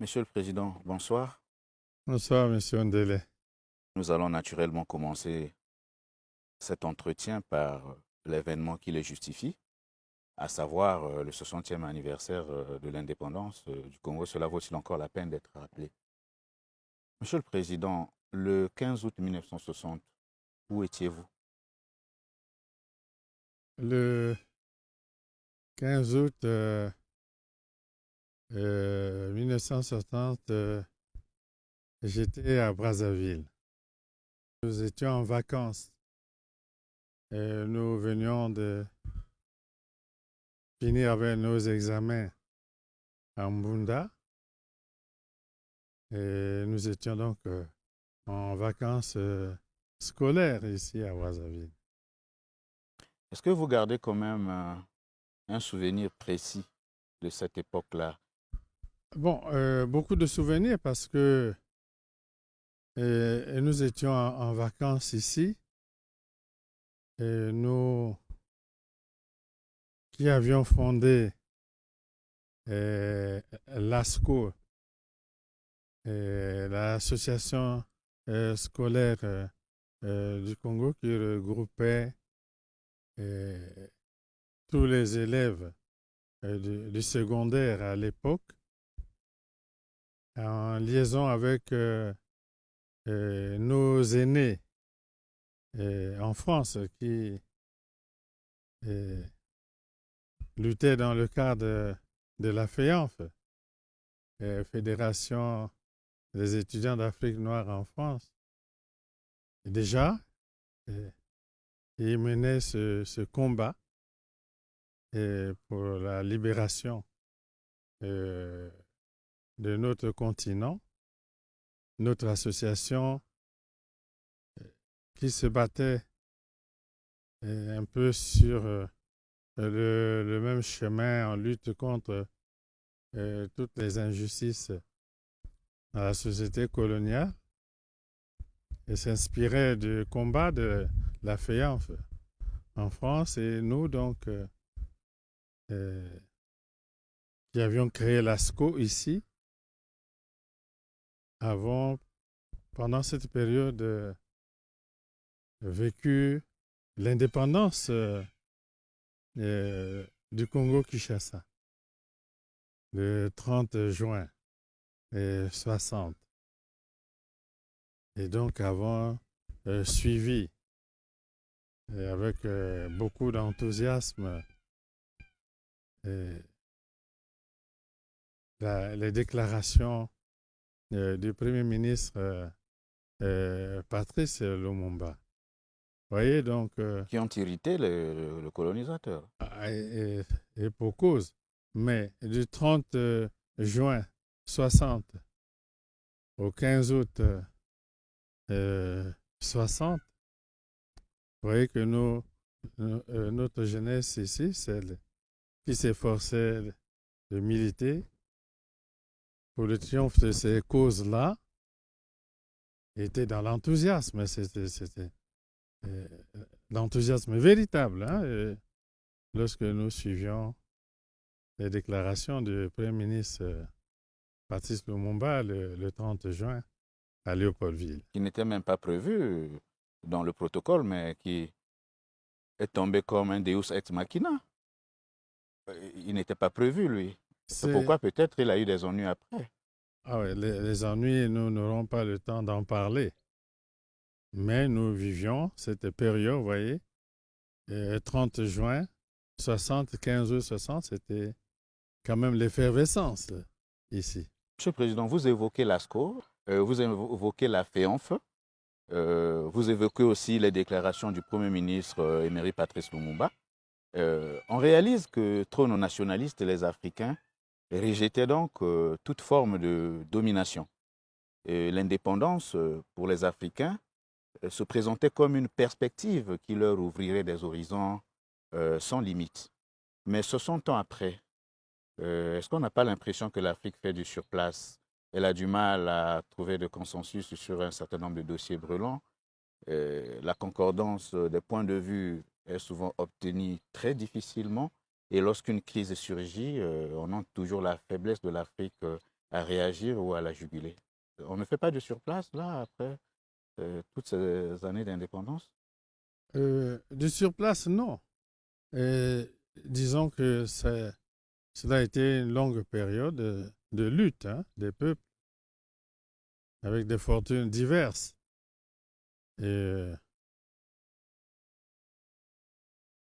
Monsieur le Président, bonsoir. Bonsoir, Monsieur Ndele. Nous allons naturellement commencer cet entretien par l'événement qui le justifie, à savoir le 60e anniversaire de l'indépendance du Congo. Cela vaut-il encore la peine d'être rappelé? Monsieur le Président, le 15 août 1960, où étiez-vous? Le 15 août 1960, j'étais à Brazzaville. Nous étions en vacances. Nous venions de finir avec nos examens à Mbunda. Et nous étions donc en vacances scolaires ici à Brazzaville. Est-ce que vous gardez quand même un souvenir précis de cette époque-là? Bon, beaucoup de souvenirs parce que nous étions en vacances ici. Et nous qui avions fondé l'ASCO, l'association scolaire du Congo qui regroupait tous les élèves du secondaire à l'époque, en liaison avec nos aînés en France qui luttaient dans le cadre de la FEANF, Fédération des étudiants d'Afrique noire en France. Et déjà, ils menaient ce combat pour la libération de notre continent, notre association qui se battait un peu sur le même chemin en lutte contre toutes les injustices dans la société coloniale et s'inspirait du combat de la FEANF en France et nous donc qui avions créé l'ASCO ici avons pendant cette période vécu l'indépendance du Congo-Kinshasa le 30 juin 60. Et donc avons suivi avec beaucoup d'enthousiasme les déclarations du Premier ministre Patrice Lumumba. Vous voyez donc. Qui ont irrité le colonisateur. Et pour cause. Mais du 30 juin 60 au 15 août 60, vous voyez que notre jeunesse ici, celle qui s'efforçait de militer pour le triomphe de ces causes-là, était dans l'enthousiasme. C'était l'enthousiasme véritable. Hein, lorsque nous suivions les déclarations du Premier ministre Patrice Lumumba le 30 juin à Léopoldville. Qui n'était même pas prévu dans le protocole, mais qui est tombé comme un Deus ex machina. Il n'était pas prévu, lui. C'est pourquoi peut-être il a eu des ennuis après. Ah oui, les ennuis, nous n'aurons pas le temps d'en parler. Mais nous vivions cette période, vous voyez, 30 juin 60, 15 août 60, c'était quand même l'effervescence ici. Monsieur le Président, vous évoquez l'ASCO, vous évoquez la FEANF, vous évoquez aussi les déclarations du Premier ministre émérite Patrice Lumumba. On réalise que trop nos nationalistes, les Africains, rejetaient donc toute forme de domination. L'indépendance pour les Africains se présentait comme une perspective qui leur ouvrirait des horizons sans limite. Mais 60 ans après, est-ce qu'on n'a pas l'impression que l'Afrique fait du surplace? Elle a du mal à trouver de consensus sur un certain nombre de dossiers brûlants. La concordance des points de vue est souvent obtenue très difficilement. Et lorsqu'une crise surgit, on note toujours la faiblesse de l'Afrique à réagir ou à la juguler. On ne fait pas de surplace, là, après toutes ces années d'indépendance? De sur place, non. Et disons que cela a été une longue période de lutte, hein, des peuples avec des fortunes diverses. Et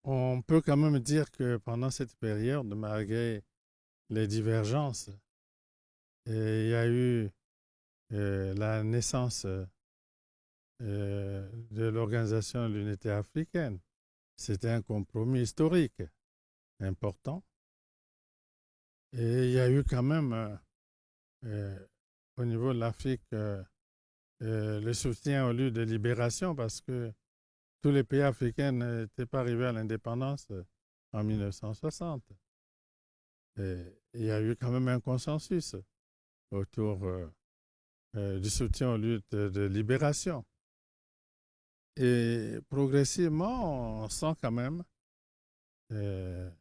on peut quand même dire que pendant cette période, malgré les divergences, il y a eu la naissance de l'Organisation de l'Unité africaine. C'était un compromis historique important. Et il y a eu quand même, au niveau de l'Afrique, le soutien aux luttes de libération parce que tous les pays africains n'étaient pas arrivés à l'indépendance en 1960. Et il y a eu quand même un consensus autour du soutien aux luttes de libération. Et progressivement, on sent quand même euh,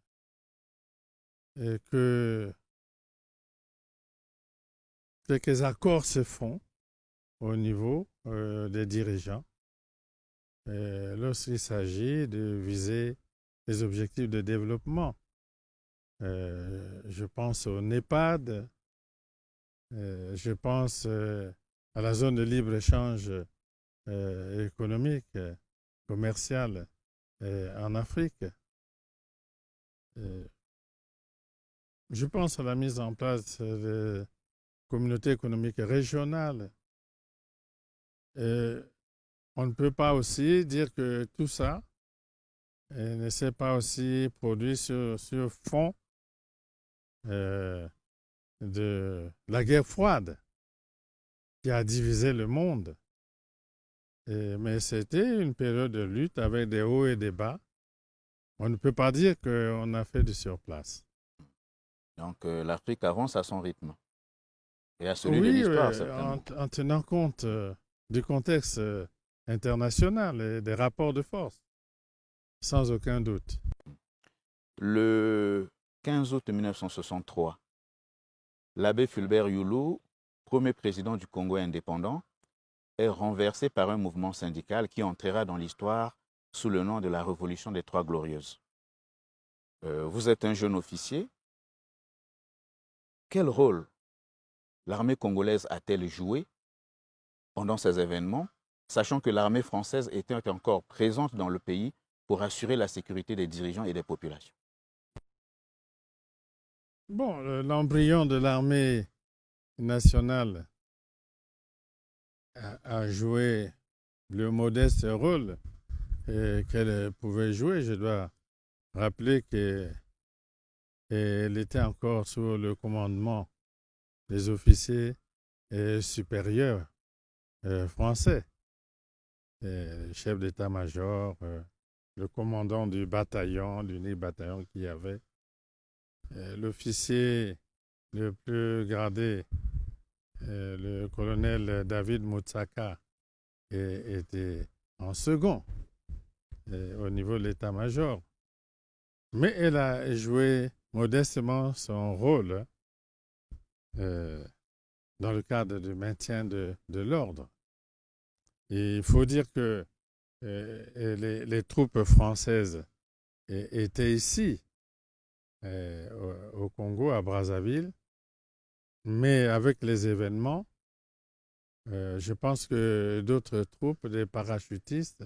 que quelques accords se font au niveau des dirigeants lorsqu'il s'agit de viser les objectifs de développement. Je pense au NEPAD, je pense à la zone de libre-échange économique, commercial en Afrique. Je pense à la mise en place de communautés économiques régionales. On ne peut pas aussi dire que tout ça ne s'est pas aussi produit sur fond de la guerre froide qui a divisé le monde. Mais c'était une période de lutte avec des hauts et des bas. On ne peut pas dire qu'on a fait du surplace. Donc l'Afrique avance à son rythme et à celui de Oui, l'histoire, certainement. en tenant compte du contexte international et des rapports de force, sans aucun doute. Le 15 août 1963, l'abbé Fulbert Youlou, premier président du Congo indépendant, est renversé par un mouvement syndical qui entrera dans l'histoire sous le nom de la Révolution des Trois Glorieuses. Vous êtes un jeune officier. Quel rôle l'armée congolaise a-t-elle joué pendant ces événements, sachant que l'armée française était encore présente dans le pays pour assurer la sécurité des dirigeants et des populations? Bon, l'embryon de l'armée nationale a joué le modeste rôle qu'elle pouvait jouer. Je dois rappeler qu'elle était encore sous le commandement des officiers supérieurs français, le chef d'état-major, le commandant du bataillon, l'unique bataillon qu'il y avait, l'officier le plus gradé, le colonel David Moutsaka, était en second au niveau de l'état-major. Mais elle a joué modestement son rôle dans le cadre du maintien de l'ordre. Et il faut dire que les troupes françaises étaient ici, au Congo, à Brazzaville, mais avec les événements, je pense que d'autres troupes, des parachutistes,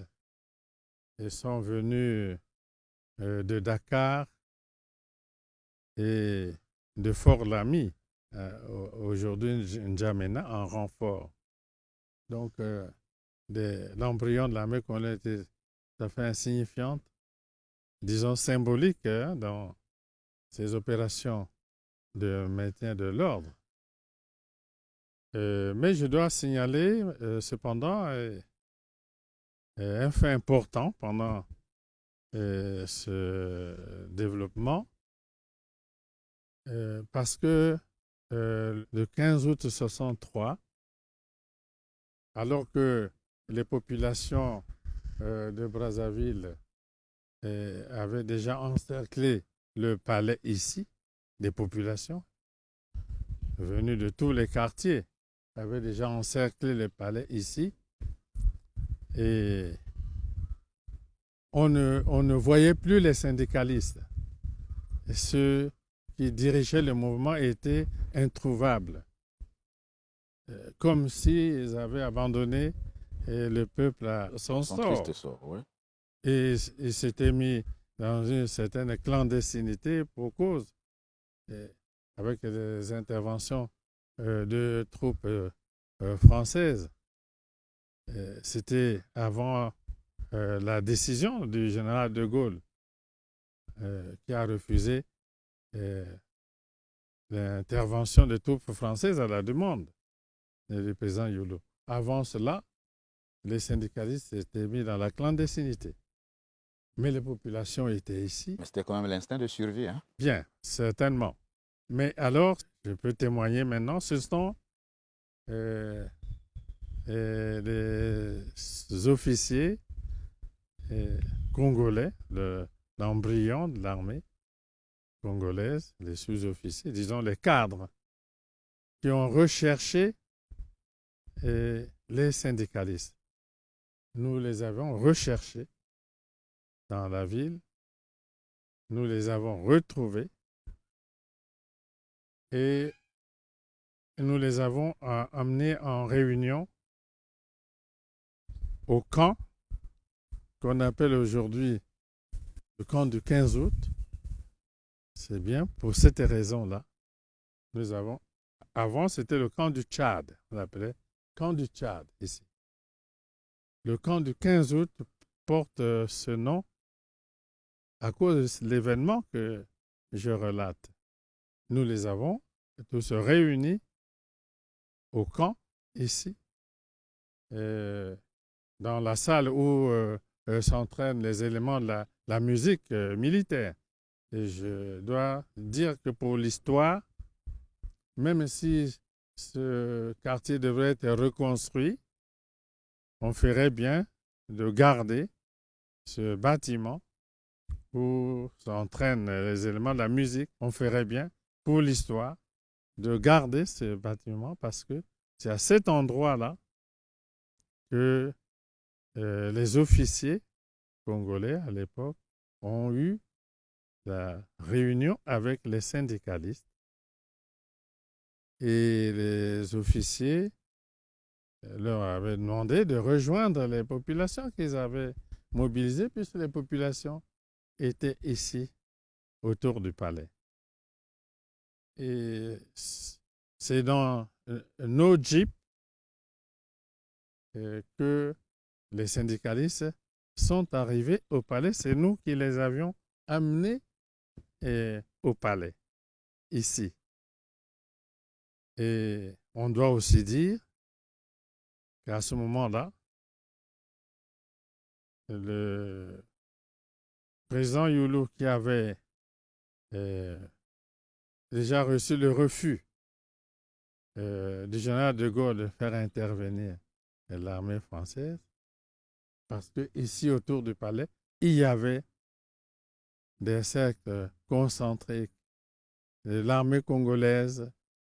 sont venus de Dakar et de Fort-Lamy, aujourd'hui N'Djamena, en renfort. Donc, l'embryon de l'armée congolaise était tout à fait insignifiante, disons symbolique, hein, dans ces opérations de maintien de l'ordre. Mais je dois signaler cependant un fait important pendant ce développement, parce que le 15 août 1963, alors que les populations de Brazzaville avaient déjà encerclé le palais ici, des populations, venus de tous les quartiers, avaient déjà encerclé le palais ici. Et on ne voyait plus les syndicalistes. Et ceux qui dirigeaient le mouvement étaient introuvables. Comme s'ils avaient abandonné le peuple à son sort. Triste sort, oui. Et ils s'étaient mis dans une certaine clandestinité pour cause, avec des interventions de troupes françaises. C'était avant la décision du général de Gaulle qui a refusé l'intervention des troupes françaises à la demande du président Yolo. Avant cela, les syndicalistes étaient mis dans la clandestinité. Mais les populations étaient ici. Mais c'était quand même l'instinct de survie, hein? Bien, certainement. Mais alors, je peux témoigner maintenant, ce sont les officiers congolais, l'embryon de l'armée congolaise, les sous-officiers, disons les cadres, qui ont recherché les syndicalistes. Nous les avons recherchés dans la ville, nous les avons retrouvés et nous les avons amenés en réunion au camp qu'on appelle aujourd'hui le camp du 15 août. C'est bien pour cette raison-là. Nous avons, avant c'était le camp du Tchad, on l'appelait camp du Tchad ici. Le camp du 15 août porte ce nom à cause de l'événement que je relate. Nous les avons tous réunis au camp ici, dans la salle où s'entraînent les éléments de la musique militaire. Et je dois dire que pour l'histoire, même si ce quartier devrait être reconstruit, on ferait bien de garder ce bâtiment où s'entraînent les éléments de la musique. On ferait bien pour l'histoire de garder ce bâtiment parce que c'est à cet endroit-là que les officiers congolais à l'époque ont eu la réunion avec les syndicalistes et les officiers leur avaient demandé de rejoindre les populations qu'ils avaient mobilisées puisque les populations étaient ici autour du palais. Et c'est dans nos jeeps que les syndicalistes sont arrivés au palais. C'est nous qui les avions amenés au palais, ici. Et on doit aussi dire qu'à ce moment-là, le président Youlou, qui avait déjà reçu le refus du général de Gaulle de faire intervenir l'armée française, parce qu'ici, autour du palais, il y avait des cercles concentriques de l'armée congolaise,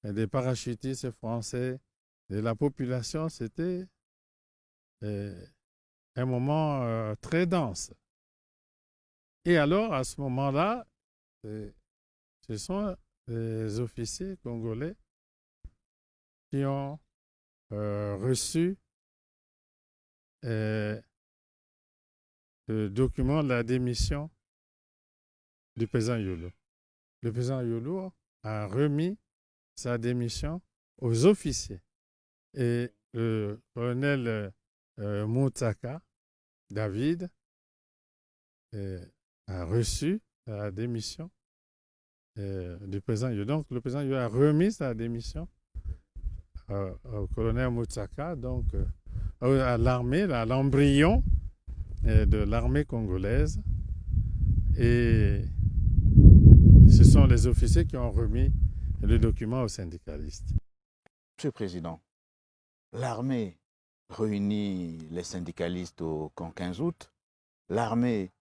et des parachutistes français, de la population. C'était un moment très dense. Et alors, à ce moment-là, ce sont les officiers congolais qui ont reçu le document de la démission du président Yolo. Le président Yolo a remis sa démission aux officiers. Et le colonel Moutsaka, David, a reçu la démission du président Yolo. Donc, le président Yolo a remis sa démission au colonel Moutsaka, donc à l'armée, à l'embryon de l'armée congolaise. Et ce sont les officiers qui ont remis le document aux syndicalistes. Monsieur le Président, l'armée réunit les syndicalistes au camp 15 août. L'armée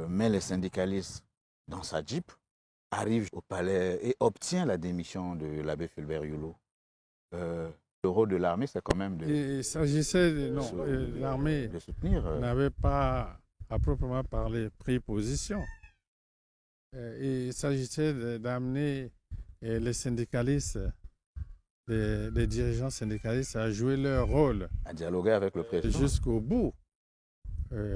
met les syndicalistes dans sa Jeep arrive au palais et obtient la démission de l'abbé Fulbert Yolo. Le rôle de l'armée, c'est quand même Il s'agissait non, l'armée de soutenir. n'avait pas, à proprement parler, pris position. Il s'agissait d'amener les syndicalistes, les dirigeants syndicalistes à jouer leur rôle. À dialoguer avec le président. Jusqu'au bout,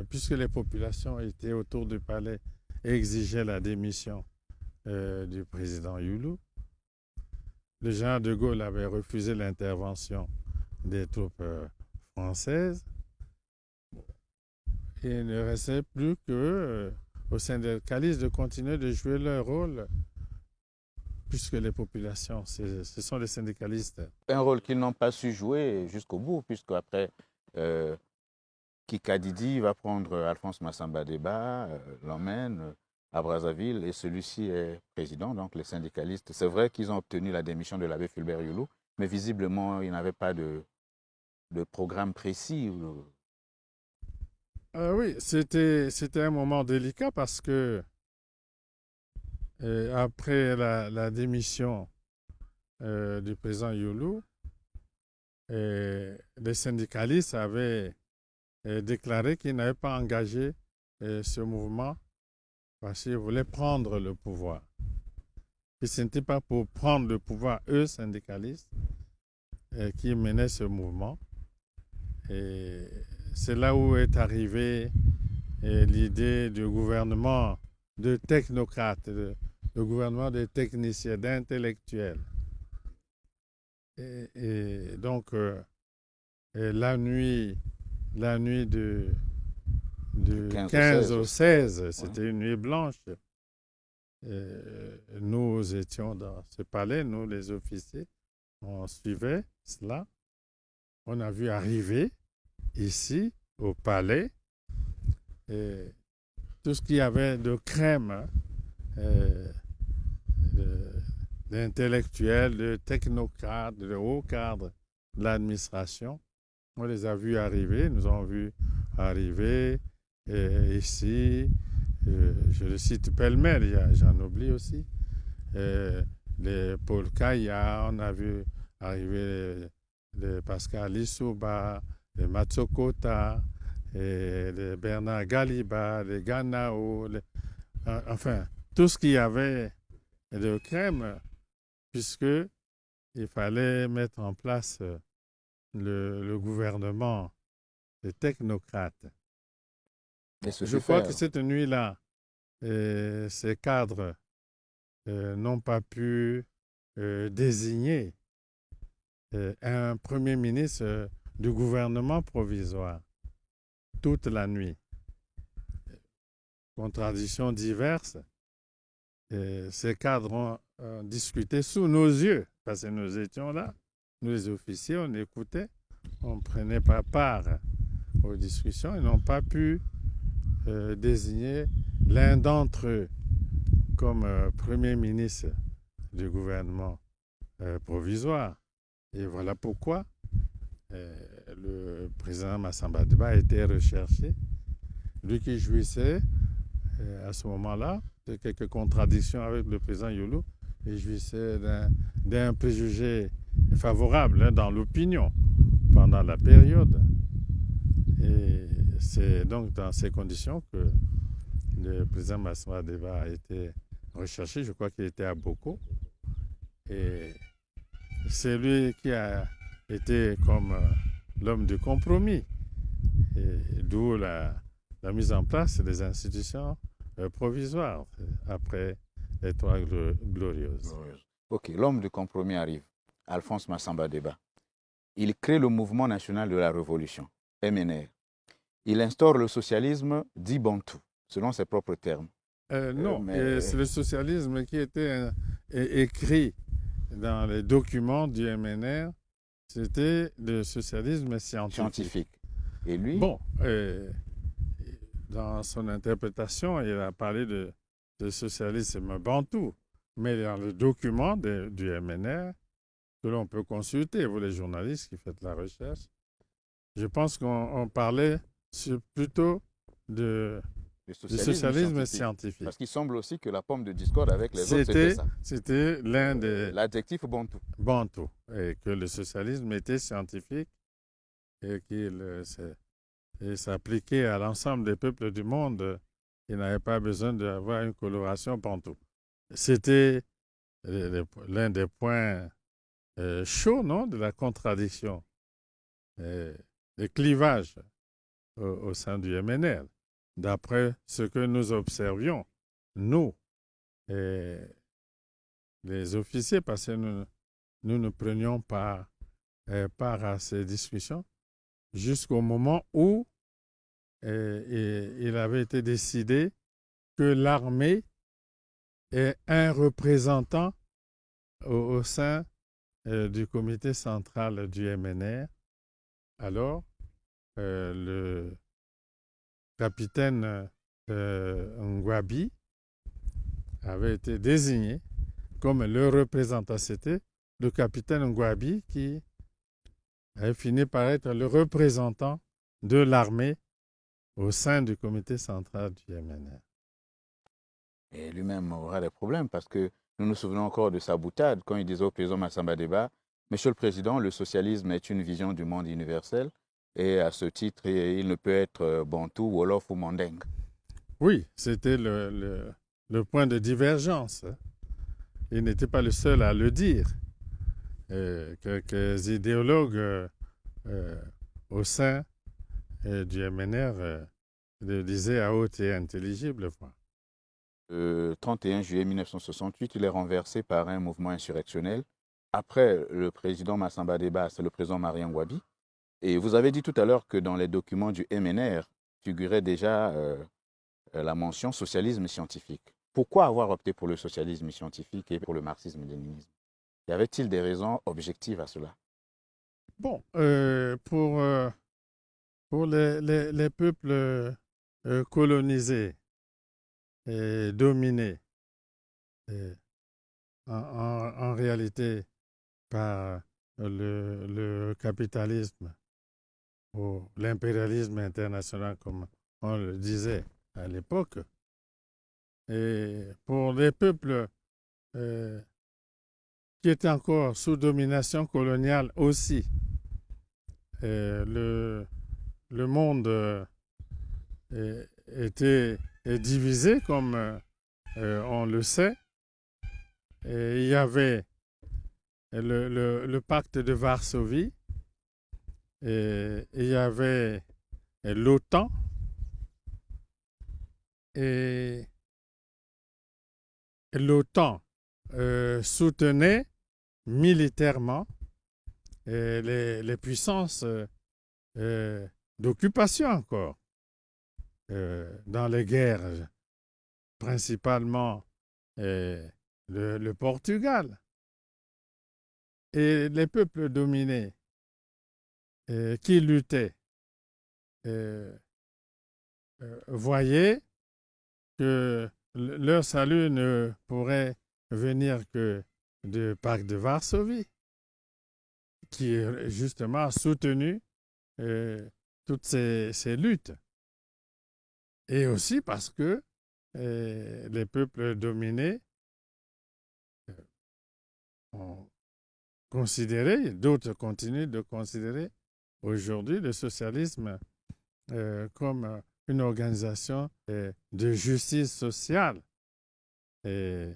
puisque les populations étaient autour du palais et exigeaient la démission du président Youlou. Le général de Gaulle avait refusé l'intervention des troupes françaises. Il ne restait plus qu'aux syndicalistes de continuer de jouer leur rôle, puisque les populations, ce sont les syndicalistes. Un rôle qu'ils n'ont pas su jouer jusqu'au bout, puisque après, Kikadidi va prendre Alphonse Massamba Deba, l'emmène à Brazzaville, et celui-ci est président, donc les syndicalistes. C'est vrai qu'ils ont obtenu la démission de l'abbé Fulbert Yolo, mais visiblement, ils n'avaient pas de programme précis. Oui, c'était un moment délicat parce que après la démission du président Youlou, les syndicalistes avaient déclaré qu'ils n'avaient pas engagé ce mouvement parce qu'ils voulaient prendre le pouvoir. Et ce n'était pas pour prendre le pouvoir, eux, syndicalistes, qui menaient ce mouvement. Et c'est là où est arrivée l'idée du gouvernement de technocrates, le gouvernement des techniciens, d'intellectuels. Et donc, la nuit du 15 au 16, c'était une nuit blanche. Nous étions dans ce palais, nous les officiers, on suivait cela. On a vu arriver ici, au palais, tout ce qu'il y avait de crème, d'intellectuels, de technocrates, de hauts cadres de l'administration. On les a vus arriver, nous avons vu arriver ici, je le cite pêle-mêle, j'en oublie aussi, les Paul Kaya, on a vu arriver les Pascal Lissouba, les Matsokota, les Bernard Galiba, les Ganao, enfin, tout ce qu'il y avait de crème, puisque il fallait mettre en place le gouvernement des technocrates. Je crois que cette nuit-là, ces cadres n'ont pas pu désigner un premier ministre du gouvernement provisoire toute la nuit. Contradictions diverses. Ces cadres ont discuté sous nos yeux, parce que nous étions là, nous les officiers, on écoutait, on ne prenait pas part aux discussions, ils n'ont pas pu désigner l'un d'entre eux comme premier ministre du gouvernement provisoire. Et voilà pourquoi le président Massamba Deba a été recherché. Lui qui jouissait à ce moment-là de quelques contradictions avec le président Youlou, il jouissait d'un préjugé favorable dans l'opinion pendant la période. Et c'est donc dans ces conditions que le président Massamba Deba a été recherché. Je crois qu'il était à Boko. Et c'est lui qui a été comme l'homme de compromis. D'où la mise en place des institutions provisoires après les Trois Glorieuses. Ok, l'homme de compromis arrive, Alphonse Massamba Deba. Il crée le mouvement national de la révolution, MNR. Il instaure le socialisme dit bantou, selon ses propres termes. Non, c'est le socialisme qui était écrit dans les documents du MNR. C'était le socialisme scientifique. Et lui? Bon, dans son interprétation, il a parlé de socialisme bantou. Mais dans le document du MNR, que l'on peut consulter, vous les journalistes qui faites la recherche, je pense qu'on parlait plutôt de Le Le socialisme socialisme scientifique. scientifique. Parce qu'il semble aussi que la pomme de discorde avec les autres, c'était ça. C'était l'un des L'adjectif bantou. Bantu, et que le socialisme était scientifique et qu'il s'appliquait à l'ensemble des peuples du monde. Il n'avait pas besoin d'avoir une coloration bantu. C'était l'un des points chauds, non, de la contradiction, des clivages au sein du MNR. D'après ce que nous observions, nous, et les officiers, parce que nous ne prenions pas part à ces discussions jusqu'au moment où il avait été décidé que l'armée ait un représentant au sein du comité central du MNR. Alors, le capitaine Ngwabi avait été désigné comme le représentant. C'était le capitaine Ngwabi qui avait fini par être le représentant de l'armée au sein du comité central du MNR. Et lui-même aura des problèmes parce que nous nous souvenons encore de sa boutade quand il disait au président Massamba Deba, Monsieur le Président, le socialisme est une vision du monde universel et à ce titre, il ne peut être bantou, wolof ou mandingue. Oui, c'était le point de divergence. Il n'était pas le seul à le dire. Quelques idéologues au sein du MNR le disaient à haute et intelligible voix. Le 31 juillet 1968, il est renversé par un mouvement insurrectionnel. Après le président Massamba Deba, c'est le président Marien Ngouabi. Et vous avez dit tout à l'heure que dans les documents du MNR figurait déjà la mention socialisme scientifique. Pourquoi avoir opté pour le socialisme scientifique et pour le marxisme-léninisme? Y avait-il des raisons objectives à cela? Bon, pour les peuples colonisés et dominés, en réalité par le capitalisme ou l'impérialisme international, comme on le disait à l'époque, et pour les peuples qui étaient encore sous domination coloniale aussi, le monde était divisé, comme on le sait. Et il y avait le pacte de Varsovie, et il y avait l'OTAN, et l'OTAN soutenait militairement les puissances d'occupation encore dans les guerres, principalement le Portugal. Et les peuples dominés qui luttaient voyaient que leur salut ne pourrait venir que du pacte de Varsovie, qui justement a soutenu toutes ces luttes. Et aussi parce que les peuples dominés ont considéré, d'autres continuent de considérer aujourd'hui le socialisme comme une organisation de justice sociale et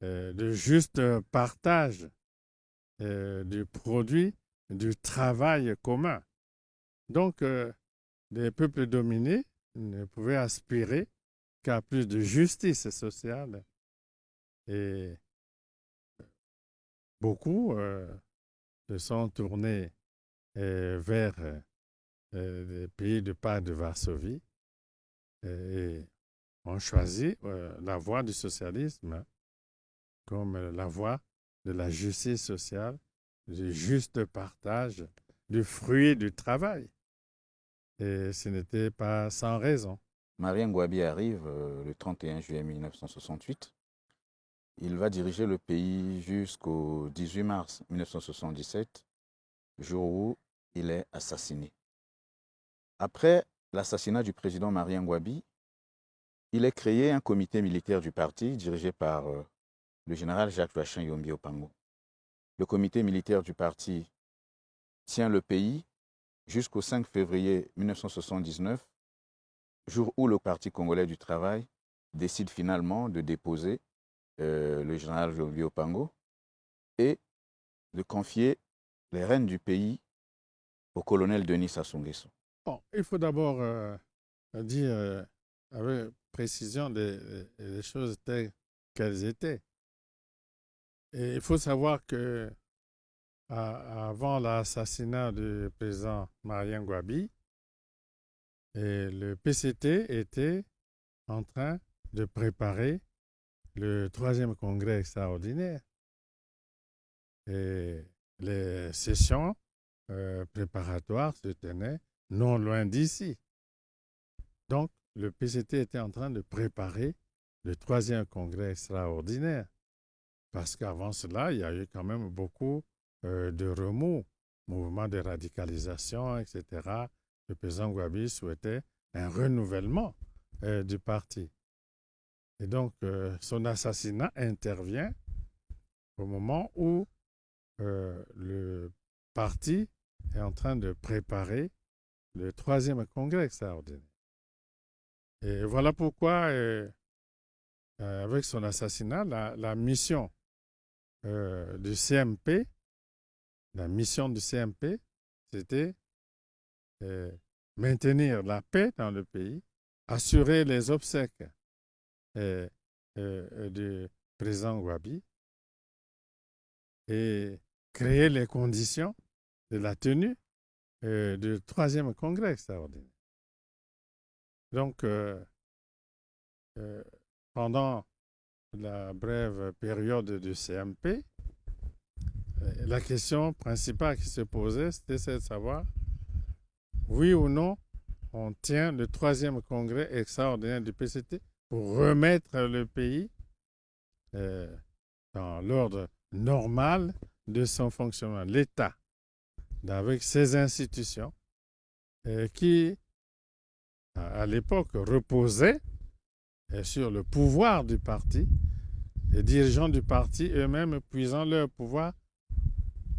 de juste partage du produit du travail commun. Donc, les peuples dominés ne pouvaient aspirer qu'à plus de justice sociale. Et beaucoup se sont tournés vers les pays du pacte de Varsovie et ont choisi la voie du socialisme comme la voie de la justice sociale, du juste partage du fruit du travail. Et ce n'était pas sans raison. Marien Ngouabi arrive le 31 juillet 1968. Il va diriger le pays jusqu'au 18 mars 1977, jour où il est assassiné. Après l'assassinat du président Marien Ngouabi, il est créé un comité militaire du parti dirigé par le général Jacques-Joachim Yombi Opango. Le comité militaire du parti tient le pays jusqu'au 5 février 1979, jour où le Parti congolais du travail décide finalement de déposer le général Yombi Opango et de confier les rênes du pays au colonel Denis Sassou Nguesso. Bon, il faut d'abord dire avec précision les choses telles qu'elles étaient. Et il faut savoir que avant l'assassinat du président Marien Gouabi, le PCT était en train de préparer le 3e congrès extraordinaire. Et les sessions préparatoires se tenaient non loin d'ici. Donc, le PCT était en train de préparer le 3e congrès extraordinaire. Parce qu'avant cela, il y a eu quand même beaucoup de remous, mouvements de radicalisation, etc. Le président Gouabi souhaitait un renouvellement du parti. Et donc, son assassinat intervient au moment où le parti est en train de préparer le 3e congrès extraordinaire. Et voilà pourquoi, avec son assassinat, la mission du CMP, c'était maintenir la paix dans le pays, assurer les obsèques du président Gouabi et créer les conditions de la tenue du 3e congrès extraordinaire. Donc, pendant la brève période du CMP, la question principale qui se posait, c'était de savoir, oui ou non, on tient le 3e congrès extraordinaire du PCT pour remettre le pays dans l'ordre normal de son fonctionnement. L'État, avec ses institutions, qui, à l'époque, reposaient sur le pouvoir du parti, les dirigeants du parti eux-mêmes puisant leur pouvoir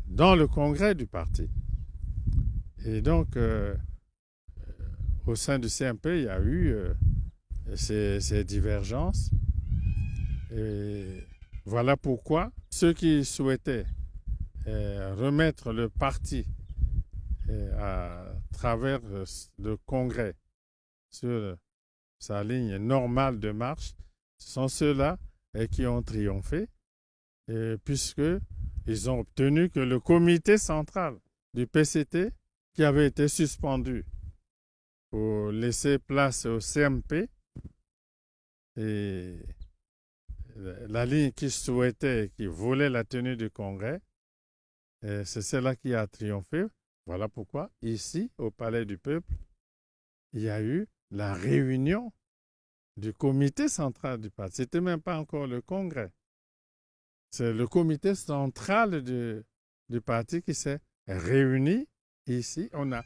dans le congrès du parti. Et donc, au sein du CMP, il y a eu ces divergences. Et voilà pourquoi ceux qui souhaitaient remettre le parti à travers le congrès sur sa ligne normale de marche, ce sont ceux-là qui ont triomphé, puisqu'ils ont obtenu que le comité central du PCT, qui avait été suspendu pour laisser place au CMP, et la ligne qui souhaitait, qui voulait la tenue du congrès, c'est celle-là qui a triomphé. Voilà pourquoi, ici, au Palais du Peuple, il y a eu la réunion du comité central du parti. Ce n'était même pas encore le congrès. C'est le comité central du parti qui s'est réuni ici. On a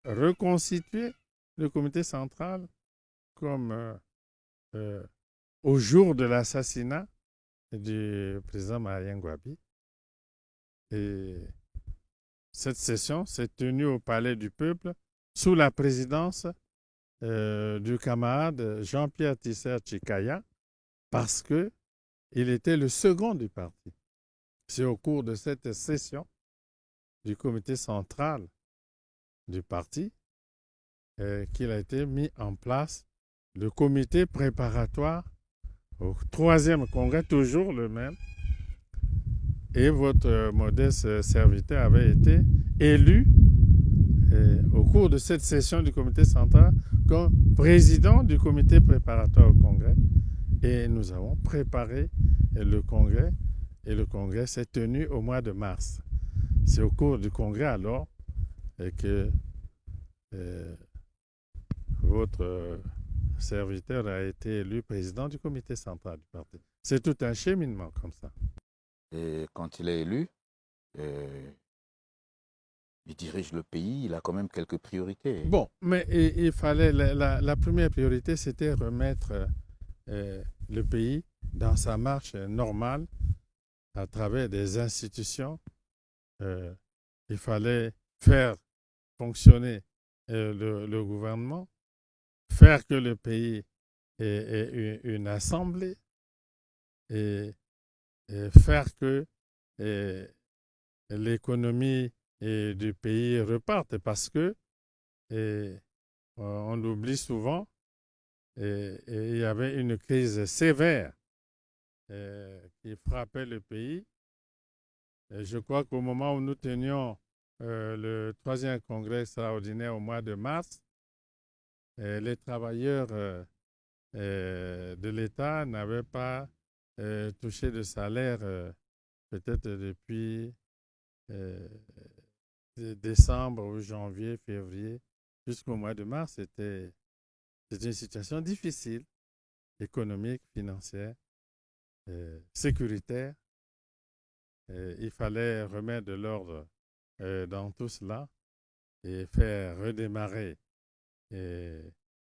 reconstitué le comité central comme au jour de l'assassinat du président Marien Gouabi. Et cette session s'est tenue au Palais du Peuple sous la présidence du camarade Jean-Pierre Tisser-Chikaya, parce qu'il était le second du parti. C'est au cours de cette session du comité central du parti qu'il a été mis en place le comité préparatoire au 3e congrès, toujours le même. Et votre modeste serviteur avait été élu au cours de cette session du comité central comme président du comité préparatoire au congrès. Et nous avons préparé le congrès. Et le congrès s'est tenu au mois de mars. C'est au cours du congrès alors que votre serviteur a été élu président du comité central du parti. C'est tout un cheminement comme ça. Et quand il est élu, Il dirige le pays, il a quand même quelques priorités. Bon, mais il fallait, la première priorité, c'était remettre le pays dans sa marche normale à travers des institutions. Euh, il fallait faire fonctionner le gouvernement, faire que le pays ait une assemblée et faire que l'économie du pays reparte parce que on l'oublie souvent, il y avait une crise sévère qui frappait le pays. Et je crois qu'au moment où nous tenions le troisième congrès extraordinaire au mois de mars, les travailleurs de l'État n'avaient pas touché de salaire peut-être depuis décembre ou janvier, février, jusqu'au mois de mars. C'était une situation difficile, économique, financière, sécuritaire. Il fallait remettre de l'ordre dans tout cela et faire redémarrer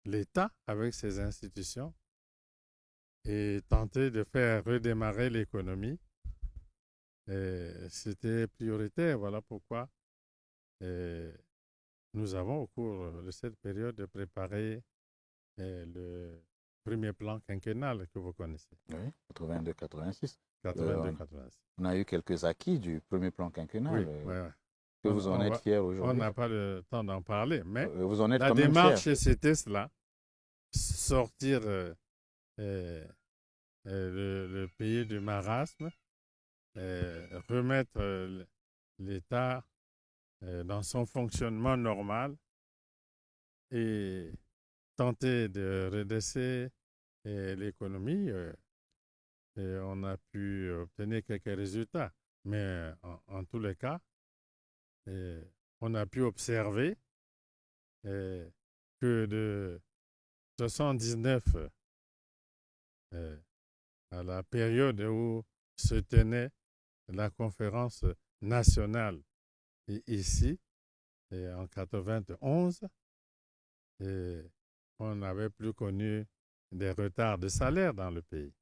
l'État avec ses institutions et tenter de faire redémarrer l'économie. C'était prioritaire. Voilà pourquoi nous avons, au cours de cette période, préparé le premier plan quinquennal que vous connaissez. Oui, 82-86. 82-86. On a eu quelques acquis du premier plan quinquennal. Oui, oui, oui. Que vous en êtes fiers aujourd'hui? On n'a pas le temps d'en parler, mais vous en êtes la quand même démarche, c'était cela. Sortir le pays du marasme, remettre l'État dans son fonctionnement normal et tenter de redresser l'économie. Et on a pu obtenir quelques résultats. Mais en tous les cas, on a pu observer que de 79 à la période où se tenait la conférence nationale ici, en 91, on n'avait plus connu des retards de salaire dans le pays.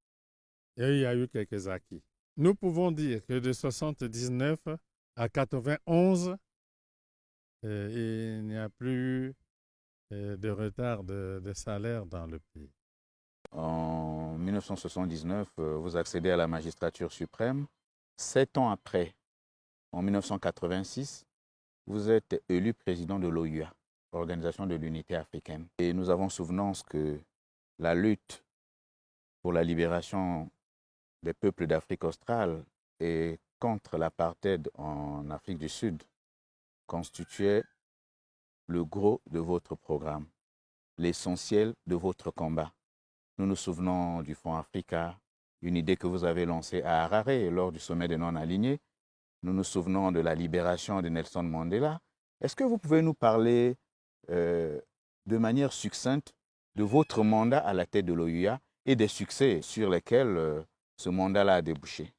Et il y a eu quelques acquis. Nous pouvons dire que de 79 à 91, il n'y a plus de retard de salaire dans le pays. En 1979, vous accédez à la magistrature suprême. 7 ans après, en 1986, vous êtes élu président de l'OUA, Organisation de l'Unité africaine. Et nous avons souvenance que la lutte pour la libération des peuples d'Afrique australe et contre l'apartheid en Afrique du Sud constituait le gros de votre programme, l'essentiel de votre combat. Nous nous souvenons du Fonds Africa, une idée que vous avez lancée à Harare lors du sommet des non-alignés. Nous nous souvenons de la libération de Nelson Mandela. Est-ce que vous pouvez nous parler de manière succincte de votre mandat à la tête de l'OUA et des succès sur lesquels ce mandat-là a débouché?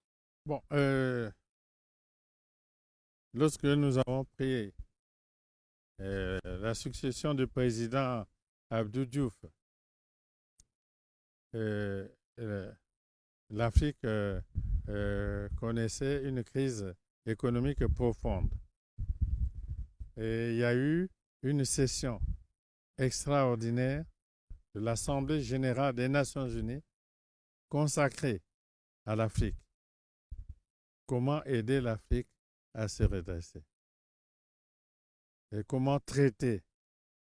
Bon, lorsque nous avons pris la succession du président Abdou Diouf, l'Afrique connaissait une crise économique profonde. Et il y a eu une session extraordinaire de l'Assemblée générale des Nations unies consacrée à l'Afrique. Comment aider l'Afrique à se redresser? Et comment traiter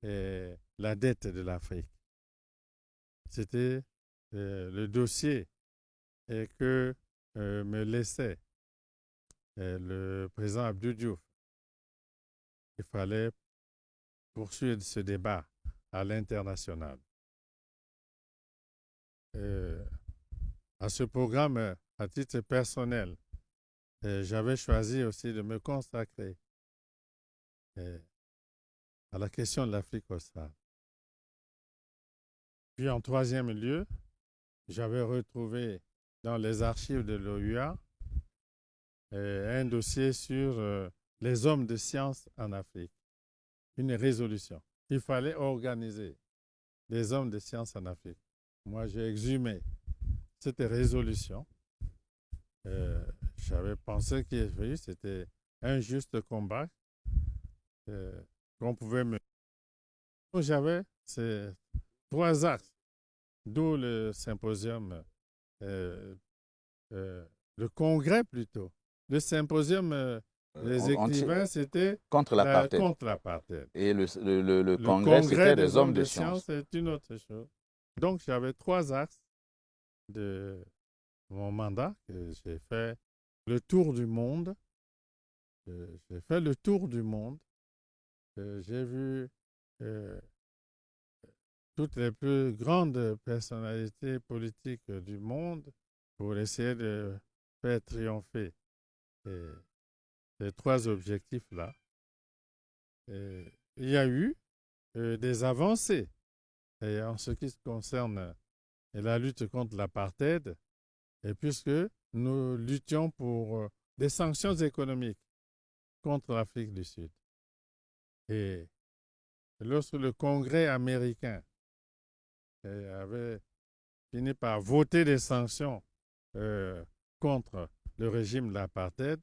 la dette de l'Afrique? C'était le dossier que me laissait le président Abdou Diouf. Il fallait poursuivre ce débat à l'international. À ce programme, à titre personnel, j'avais choisi aussi de me consacrer à la question de l'Afrique australe. Puis en troisième lieu, j'avais retrouvé dans les archives de l'OUA un dossier sur les hommes de science en Afrique. Une résolution. Il fallait organiser les hommes de science en Afrique. Moi, j'ai exhumé cette résolution. J'avais pensé que c'était un juste combat qu'on pouvait mener. J'avais ces 3 axes, d'où le symposium, euh, le congrès plutôt. Le symposium des écrivains, c'était contre l'apartheid. contre l'apartheid. Et le Le congrès, c'était des hommes de science, science. c'est une autre chose. Donc, j'avais 3 axes de mon mandat que j'ai fait le tour du monde. J'ai fait le tour du monde. J'ai vu toutes les plus grandes personnalités politiques du monde pour essayer de faire triompher ces 3 objectifs-là. Il y a eu des avancées et en ce qui concerne la lutte contre l'apartheid, et puisque nous luttions pour des sanctions économiques contre l'Afrique du Sud. Et lorsque le Congrès américain avait fini par voter des sanctions contre le régime de l'apartheid,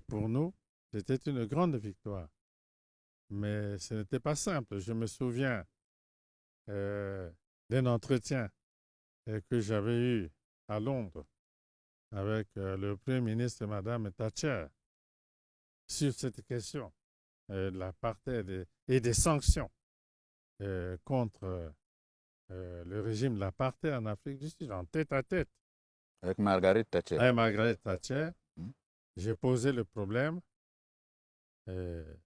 pour nous, c'était une grande victoire. Mais ce n'était pas simple. Je me souviens d'un entretien que j'avais eu à Londres avec le Premier ministre, Mme Thatcher, sur cette question de l'apartheid et des sanctions contre le régime de l'apartheid en Afrique du Sud, en tête à tête. Avec Margaret Thatcher. Avec Margaret Thatcher, j'ai posé le problème. Elle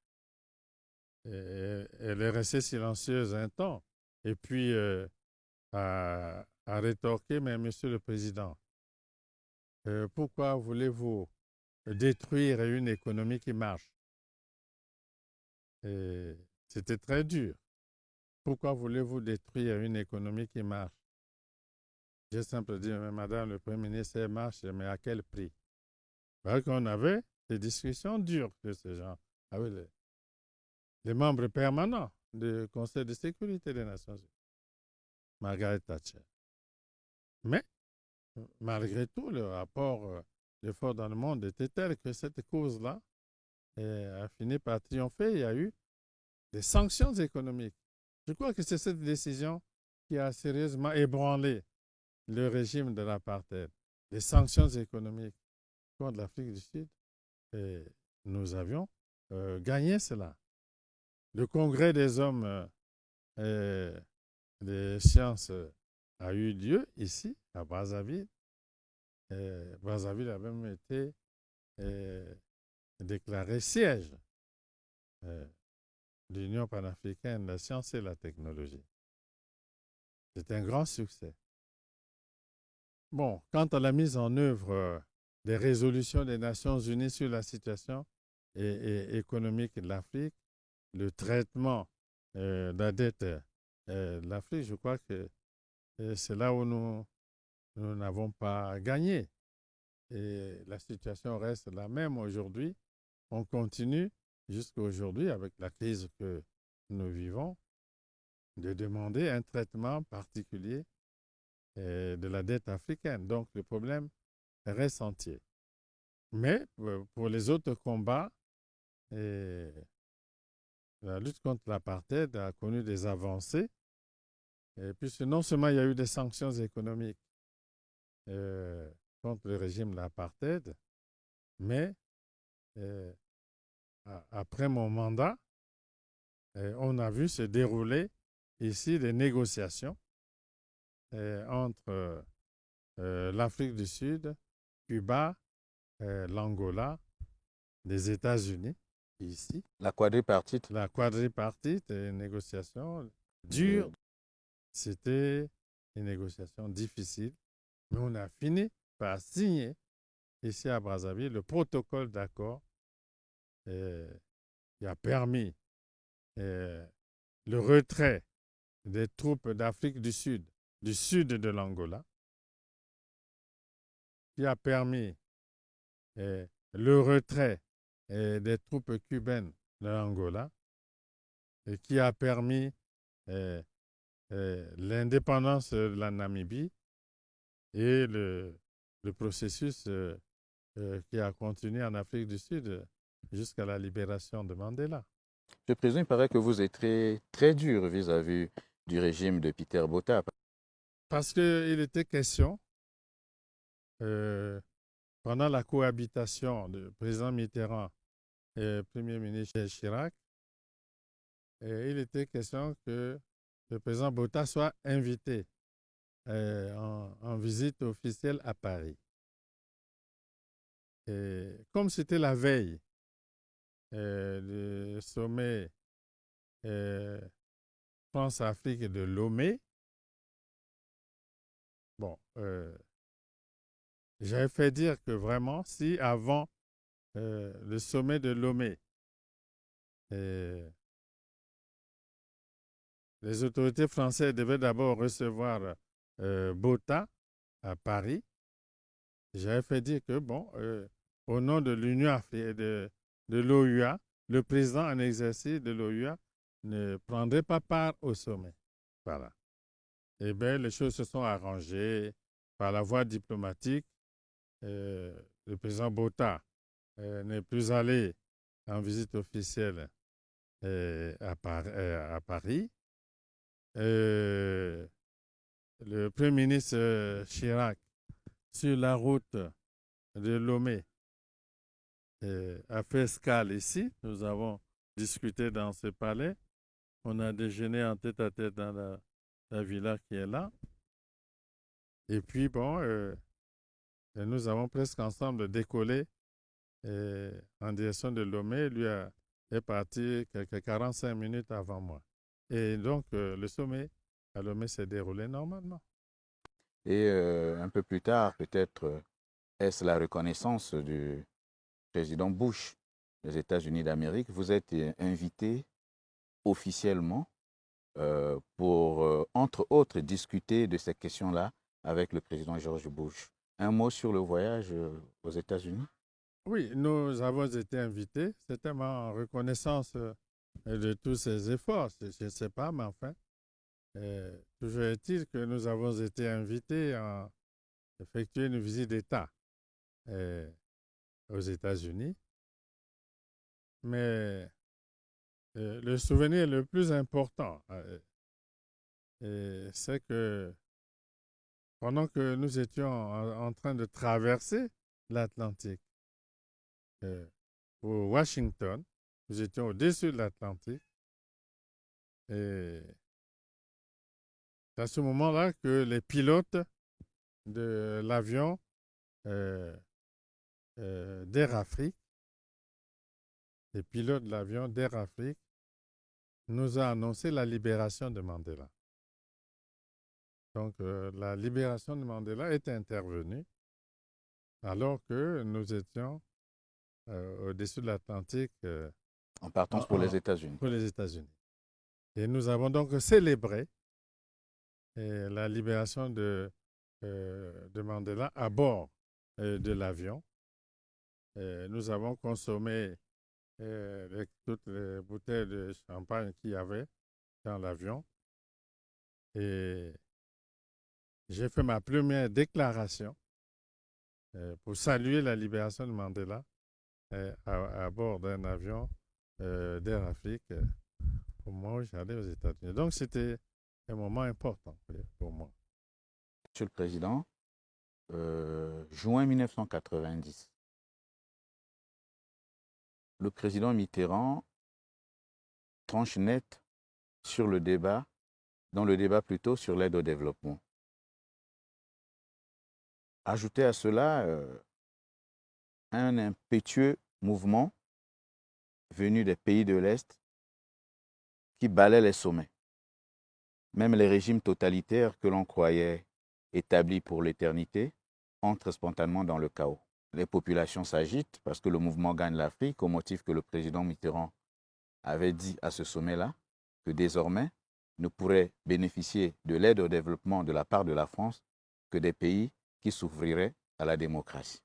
est restée silencieuse un temps. Et puis, a rétorqué, mais Monsieur le Président, pourquoi voulez-vous détruire une économie qui marche? C'était très dur. Pourquoi voulez-vous détruire une économie qui marche? J'ai simplement dit, mais Madame le Premier ministre, elle marche, mais à quel prix? Parce qu'on avait des discussions dures de ce genre avec les membres permanents du Conseil de sécurité des Nations Unies, Margaret Thatcher. Mais, malgré tout, le rapport des forces dans le monde était tel que cette cause-là a fini par triompher. Il y a eu des sanctions économiques. Je crois que c'est cette décision qui a sérieusement ébranlé le régime de l'apartheid. Les sanctions économiques contre l'Afrique du Sud. Et nous avions gagné cela. Le Congrès des hommes des sciences a eu lieu ici, à Brazzaville. Brazzaville a même été déclaré siège de l'Union panafricaine de la science et la technologie. C'est un grand succès. Bon, quant à la mise en œuvre des résolutions des Nations Unies sur la situation économique de l'Afrique, le traitement de la dette de l'Afrique, je crois que c'est là où nous n'avons pas gagné. Et la situation reste la même aujourd'hui. On continue jusqu'à aujourd'hui avec la crise que nous vivons de demander un traitement particulier de la dette africaine. Donc le problème reste entier. Mais pour les autres combats, la lutte contre l'apartheid a connu des avancées, puisque non seulement il y a eu des sanctions économiques contre le régime de l'apartheid, mais après mon mandat, on a vu se dérouler ici des négociations entre l'Afrique du Sud, Cuba, l'Angola, les États-Unis, ici. La quadripartite. La quadripartite, une négociation dure. C'était une négociation difficile, mais on a fini par signer ici à Brazzaville le protocole d'accord qui a permis le retrait des troupes d'Afrique du sud de l'Angola, qui a permis le retrait des troupes cubaines de l'Angola et qui a permis l'indépendance de la Namibie et le processus qui a continué en Afrique du Sud jusqu'à la libération de Mandela. Je présume, il paraît que vous êtes très, très dur vis-à-vis du régime de Peter Botha. Parce qu'il était question, pendant la cohabitation du président Mitterrand et Premier ministre Chirac, il était question que le président Botha soit invité en visite officielle à Paris. Et comme c'était la veille du sommet France-Afrique de Lomé, bon, j'avais fait dire que vraiment, si avant le sommet de Lomé, les autorités françaises devaient d'abord recevoir Botha à Paris, j'avais fait dire que, bon, au nom de l'Union africaine, de l'OUA, le président en exercice de l'OUA ne prendrait pas part au sommet. Voilà. Eh bien, les choses se sont arrangées par la voie diplomatique. Le président Botha n'est plus allé en visite officielle à Paris. Le Premier ministre Chirac, sur la route de Lomé, a fait escale ici. Nous avons discuté dans ce palais. On a déjeuné en tête-à-tête dans la villa qui est là. Et puis, bon, nous avons presque ensemble décollé en direction de Lomé. Lui est parti quelques 45 minutes avant moi. Et donc, le sommet à Lomé s'est déroulé normalement. Et un peu plus tard, peut-être, est-ce la reconnaissance du président Bush des États-Unis d'Amérique? Vous êtes invité officiellement pour, entre autres, discuter de ces questions-là avec le président George Bush. Un mot sur le voyage aux États-Unis? Oui, nous avons été invités. C'était ma reconnaissance de tous ces efforts. Je ne sais pas, mais enfin, toujours est-il que nous avons été invités à effectuer une visite d'État aux États-Unis. Mais le souvenir le plus important, c'est que pendant que nous étions en train de traverser l'Atlantique pour Washington, nous étions au-dessus de l'Atlantique, et c'est à ce moment-là que les pilotes de l'avion d'Air Afrique, les pilotes de l'avion d'Air Afrique, nous a annoncé la libération de Mandela. Donc, la libération de Mandela est intervenue alors que nous étions au-dessus de l'Atlantique En partance pour les États-Unis. pour les États-Unis. Et nous avons donc célébré la libération de Mandela à bord de l'avion. Nous avons consommé toutes les bouteilles de champagne qu'il y avait dans l'avion. Et j'ai fait ma première déclaration pour saluer la libération de Mandela à bord d'un avion d'Air Afrique au moment où j'allais aux États-Unis. Donc, c'était un moment important pour moi. Monsieur le Président, juin 1990, le président Mitterrand tranche net sur le débat, dans le débat plutôt sur l'aide au développement. Ajoutez à cela un impétueux mouvement venu des pays de l'Est qui balait les sommets. Même les régimes totalitaires que l'on croyait établis pour l'éternité entrent spontanément dans le chaos. Les populations s'agitent parce que le mouvement gagne l'Afrique au motif que le président Mitterrand avait dit à ce sommet-là que désormais ne pourraient bénéficier de l'aide au développement de la part de la France que des pays qui s'ouvriraient à la démocratie.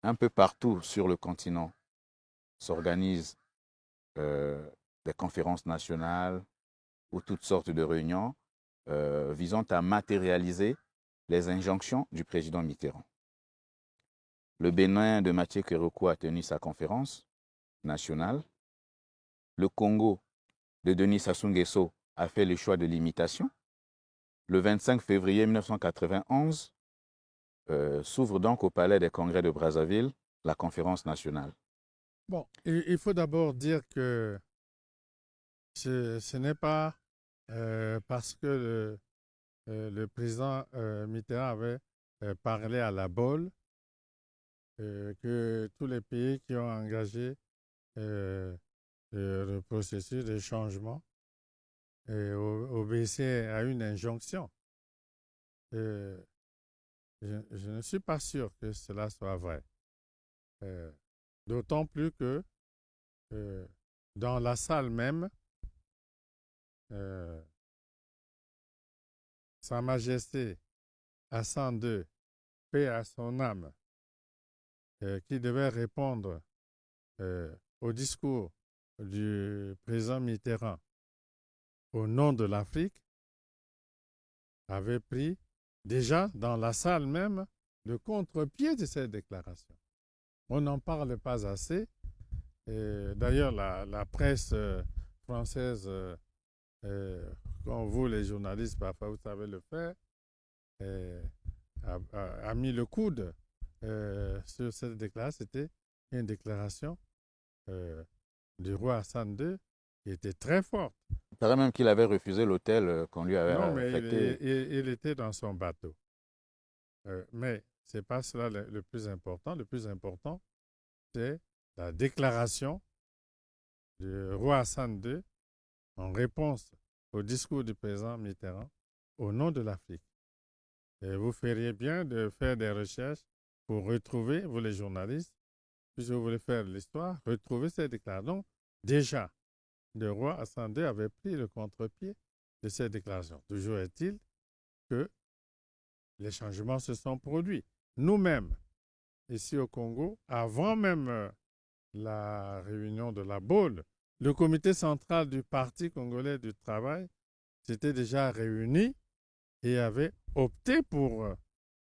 Un peu partout sur le continent s'organisent des conférences nationales ou toutes sortes de réunions visant à matérialiser les injonctions du président Mitterrand. Le Bénin de Mathieu Kérékou a tenu sa conférence nationale. Le Congo de Denis Sassou Nguesso a fait le choix de l'imitation. Le 25 février 1991 s'ouvre donc au Palais des Congrès de Brazzaville la conférence nationale. Bon, il faut d'abord dire que ce n'est pas parce que le président Mitterrand avait parlé à la BOL que tous les pays qui ont engagé le processus de changement obéissaient à une injonction. Je ne suis pas sûr que cela soit vrai. D'autant plus que dans la salle même, Sa Majesté Hassan II, paix à son âme, qui devait répondre au discours du président Mitterrand au nom de l'Afrique, avait pris déjà dans la salle même le contre-pied de cette déclaration. On n'en parle pas assez. D'ailleurs, la presse française, comme vous les journalistes, parfois vous savez le faire, a mis le coude sur cette déclaration. C'était une déclaration du roi Hassan II qui était très forte. Il paraît même qu'il avait refusé l'hôtel qu'on lui avait Non, mais affecté. il était dans son bateau. Mais ce n'est pas cela le plus important. Le plus important, c'est la déclaration du roi Hassan II en réponse au discours du président Mitterrand au nom de l'Afrique. Et vous feriez bien de faire des recherches pour retrouver, vous les journalistes, puisque vous voulez faire l'histoire, retrouver cette déclaration. Déjà, le roi Hassan II avait pris le contre-pied de cette déclaration. Toujours est-il que les changements se sont produits. Nous-mêmes, ici au Congo, avant même la réunion de la BOL, le comité central du Parti congolais du travail s'était déjà réuni et avait opté pour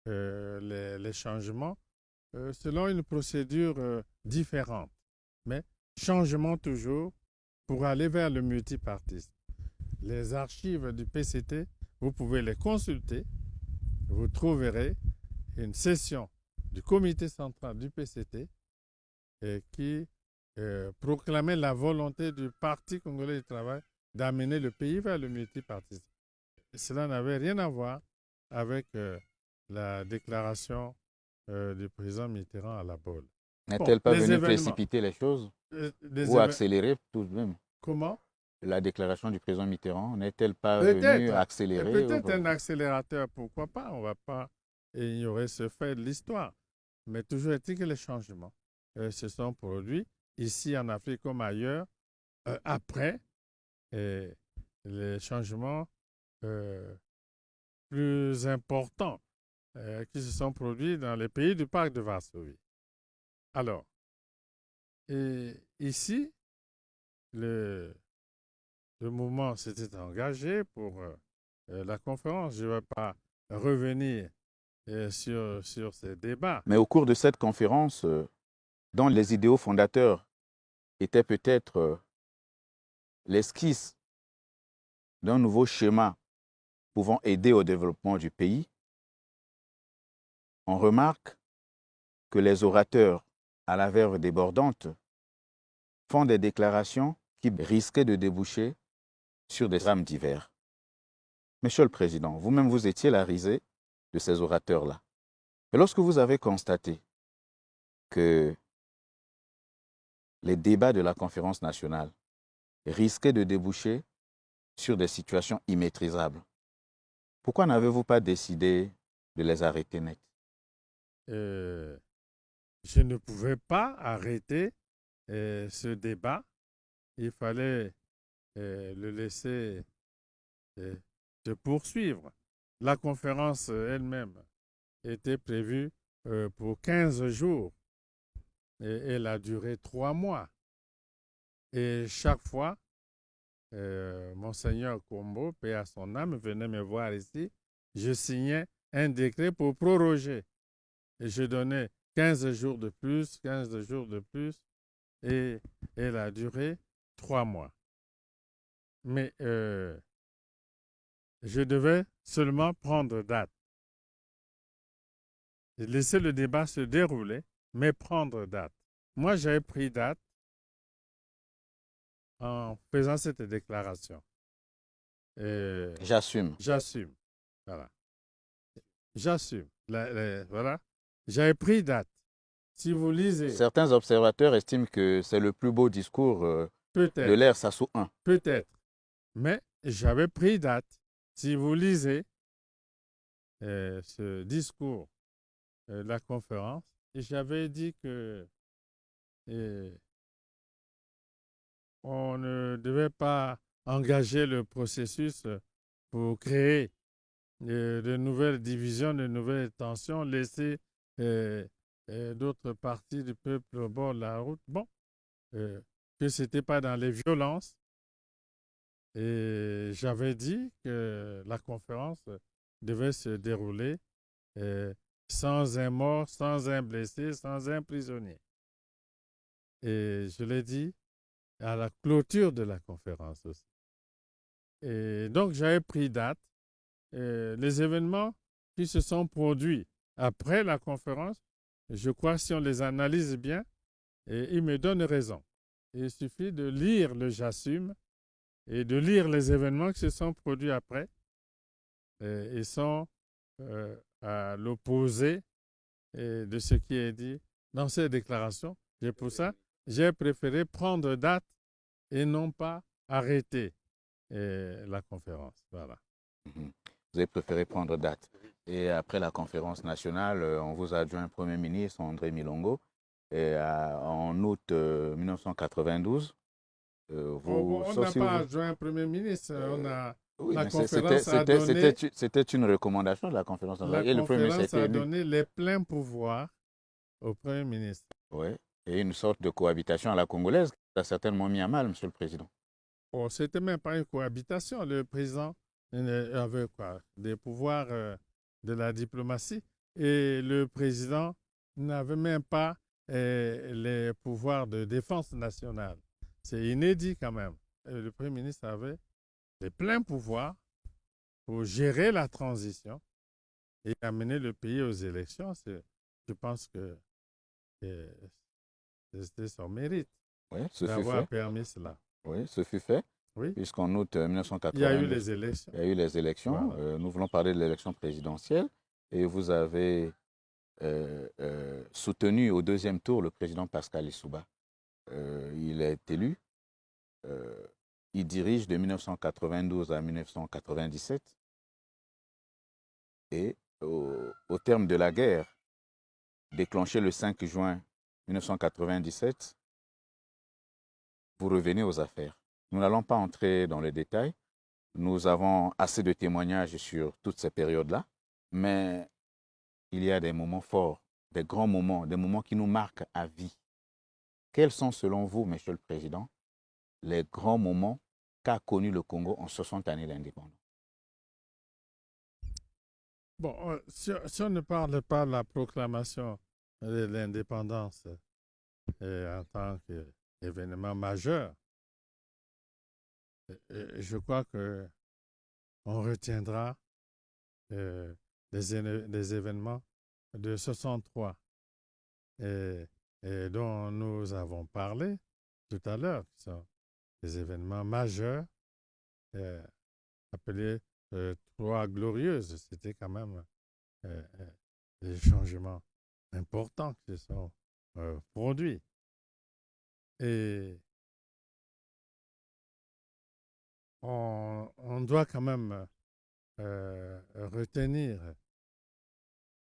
les changements selon une procédure différente. Mais changement toujours pour aller vers le multipartisme. Les archives du PCT, vous pouvez les consulter. Vous trouverez une session du comité central du PCT qui proclamait la volonté du Parti congolais du travail d'amener le pays vers le multipartisme. Cela n'avait rien à voir avec la déclaration du président Mitterrand à la BOL. N'est-elle pas venue précipiter les choses ou accélérer tout de même? Comment? La déclaration du président Mitterrand n'est-elle pas venue accélérer? Peut-être un accélérateur, pourquoi pas? On ne va pas ignorer ce fait de l'histoire. Mais toujours est-il que les changements se sont produits ici en Afrique comme ailleurs après les changements plus importants qui se sont produits dans les pays du Pacte de Varsovie. Alors, ici, le mouvement s'était engagé pour la conférence. Je ne vais pas revenir sur ces débats. Mais au cours de cette conférence, dont les idéaux fondateurs étaient peut-être l'esquisse d'un nouveau schéma pouvant aider au développement du pays, on remarque que les orateurs à la verve débordante font des déclarations qui risquaient de déboucher sur des drames divers. Monsieur le Président, vous-même vous étiez la risée de ces orateurs-là. Et lorsque vous avez constaté que les débats de la conférence nationale risquaient de déboucher sur des situations immaîtrisables, pourquoi n'avez-vous pas décidé de les arrêter net? Je ne pouvais pas arrêter ce débat. Il fallait le laisser se poursuivre. La conférence elle-même était prévue pour 15 jours et elle a duré 3 mois. Et chaque fois, Monseigneur Kombo, paix à son âme, venait me voir ici. Je signais un décret pour proroger. Et je donnais 15 jours de plus, 15 jours de plus. Et elle a duré 3 mois. Mais je devais seulement prendre date. Laisser le débat se dérouler, mais prendre date. Moi, j'avais pris date en faisant cette déclaration. J'assume. J'assume. Voilà. J'assume. Voilà. J'avais pris date. Si vous lisez. Certains observateurs estiment que c'est le plus beau discours de l'ère Sassou I. Peut-être. Mais j'avais pris date. Si vous lisez ce discours de la conférence, j'avais dit que on ne devait pas engager le processus pour créer de nouvelles divisions, de nouvelles tensions, laisser d'autres parties du peuple au bord de la route. Bon, que ce n'était pas dans les violences. Et j'avais dit que la conférence devait se dérouler sans un mort, sans un blessé, sans un prisonnier. Et je l'ai dit à la clôture de la conférence aussi. Et donc, j'avais pris date. Les événements qui se sont produits après la conférence, je crois, si on les analyse bien, ils me donnent raison. Il suffit de lire le J'assume et de lire les événements qui se sont produits après. Ils sont à l'opposé de ce qui est dit dans ces déclarations. Et pour ça, j'ai préféré prendre date et non pas arrêter la conférence. Voilà. Vous avez préféré prendre date. Et après la conférence nationale, on vous a adjoint Premier ministre, André Milongo. Et en août 1992, on n'a pas adjoint Premier ministre. Oui, la conférence a donné... C'était une recommandation de la conférence nationale. La conférence a donné les pleins pouvoirs au Premier ministre. Oui, et une sorte de cohabitation à la congolaise qui a certainement mis à mal, Monsieur le Président. Oh, ce n'était même pas une cohabitation. Le président avait quoi? Des pouvoirs de la diplomatie et le président n'avait même pas les pouvoirs de défense nationale. C'est inédit quand même. Et le Premier ministre avait les pleins pouvoirs pour gérer la transition et amener le pays aux élections. Je pense que c'était son mérite d'avoir permis cela. Oui, ce fut fait. Oui. Puisqu'en août 1982, il y a eu les élections. Il y a eu les élections. Voilà. Nous voulons parler de l'élection présidentielle. Et vous avez soutenu au deuxième tour le président Pascal Lissouba. Il est élu. Il dirige de 1992 à 1997. Et au terme de la guerre, déclenchée le 5 juin 1997, vous revenez aux affaires. Nous n'allons pas entrer dans les détails. Nous avons assez de témoignages sur toutes ces périodes-là. Mais il y a des moments forts, des grands moments, des moments qui nous marquent à vie. Quels sont, selon vous, Monsieur le Président, les grands moments qu'a connu le Congo en 60 années d'indépendance? Bon, si on ne parle pas de la proclamation de l'indépendance en tant qu'événement majeur, je crois qu'on retiendra des événements de 63 et dont nous avons parlé tout à l'heure, qui sont des événements majeurs appelés Trois Glorieuses. C'était quand même des changements importants qui se sont produits. Et on doit quand même retenir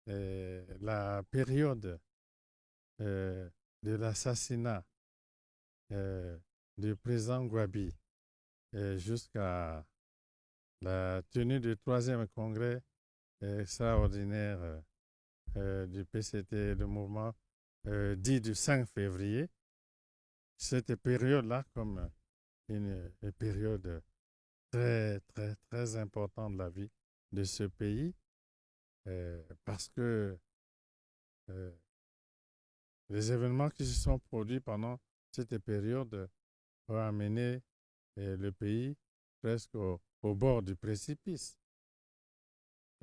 la période de l'assassinat du président Gwabi jusqu'à la tenue du 3e congrès extraordinaire du PCT, le mouvement dit du 5 février. cette période-là comme une période très, très, très importante de la vie de ce pays parce que euh, les événements qui se sont produits pendant cette période ont amené le pays presque au bord du précipice.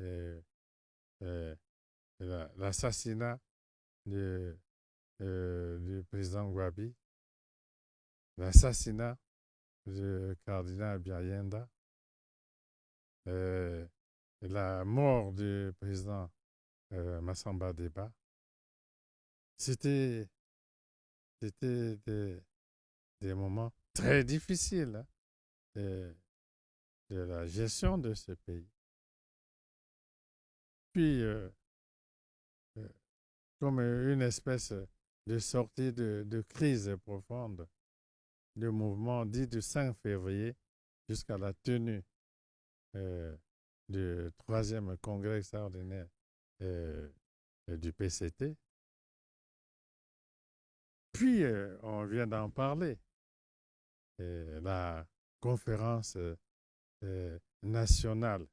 Euh, euh, L'assassinat du président Gwabi, l'assassinat du cardinal Biayenda, la mort du président Massamba Deba, c'était des moments très difficiles hein, de la gestion de ce pays. Puis, euh, comme une espèce de sortie de crise profonde, le mouvement dit du 5 février jusqu'à la tenue du troisième congrès extraordinaire du PCT. Puis, on vient d'en parler, la conférence nationale,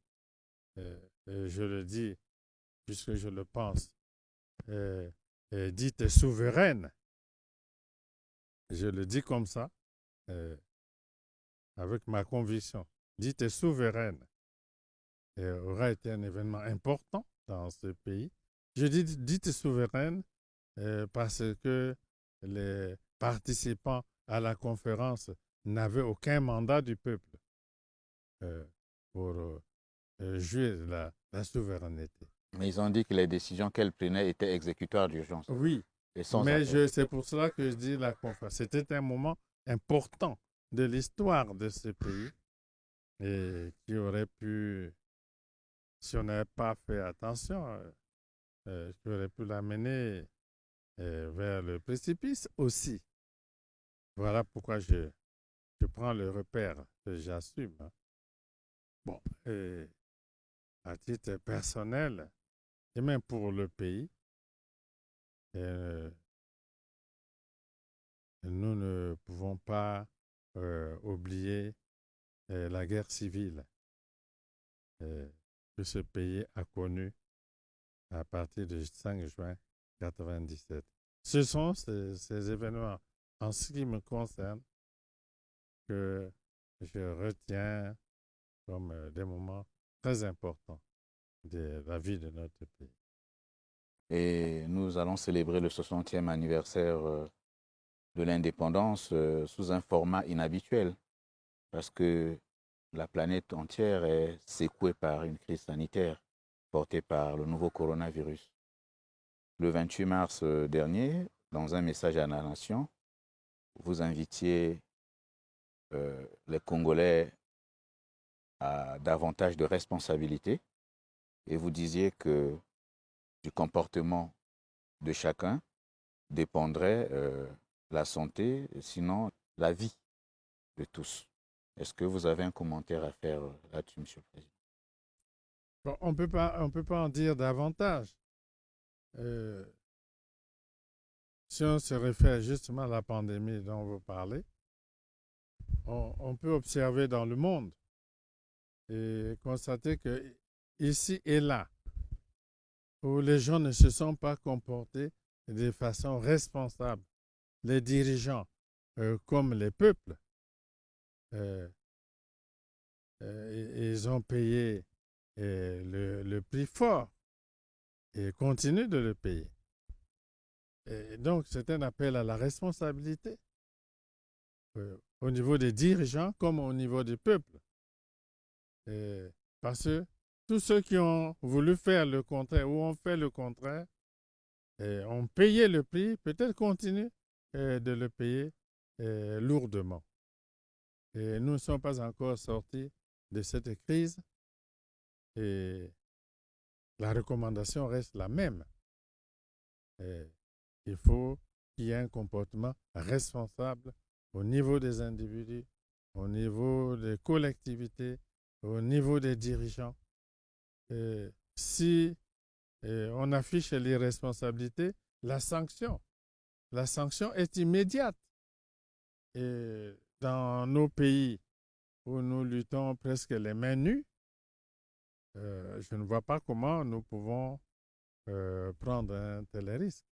je le dis puisque je le pense, dite souveraine, je le dis comme ça, avec ma conviction, dite souveraine, aura été un événement important dans ce pays. Je dis dite souveraine parce que les participants à la conférence n'avaient aucun mandat du peuple pour jouer la souveraineté. Mais ils ont dit que les décisions qu'elle prenait étaient exécutoires d'urgence Oui, et sans mais appel. c'est pour cela que je dis la conférence. C'était un moment important de l'histoire de ce pays et qui aurait pu, si on n'avait pas fait attention, qui aurait pu l'amener vers le précipice aussi. Voilà pourquoi je prends le repère que j'assume. Hein. Bon, à titre personnel, et même pour le pays, nous ne pouvons pas oublier la guerre civile que ce pays a connue à partir du 5 juin 1997. Ce sont ces événements, en ce qui me concerne, que je retiens comme des moments très importants de la vie de notre pays. Et nous allons célébrer le 60e anniversaire de l'indépendance sous un format inhabituel parce que la planète entière est secouée par une crise sanitaire portée par le nouveau coronavirus. Le 28 mars dernier, dans un message à la nation, vous invitiez les Congolais à davantage de responsabilités et vous disiez que du comportement de chacun dépendrait la santé, sinon la vie de tous. Est-ce que vous avez un commentaire à faire là-dessus, Monsieur le Président? Bon, on peut pas en dire davantage. Euh, si on se réfère justement à la pandémie dont vous parlez, on peut observer dans le monde et constater que ici et là, où les gens ne se sont pas comportés de façon responsable, les dirigeants comme les peuples, ils ont payé le prix fort et continuent de le payer. Et donc, c'est un appel à la responsabilité au niveau des dirigeants comme au niveau du peuple. Parce que tous ceux qui ont voulu faire le contraire ou ont fait le contraire ont payé le prix, peut-être continuent de le payer lourdement. Et nous ne sommes pas encore sortis de cette crise et la recommandation reste la même. Il faut qu'il y ait un comportement responsable au niveau des individus, au niveau des collectivités, au niveau des dirigeants. Si on affiche l'irresponsabilité, la sanction est immédiate. Et dans nos pays où nous luttons presque les mains nues, je ne vois pas comment nous pouvons prendre un tel risque.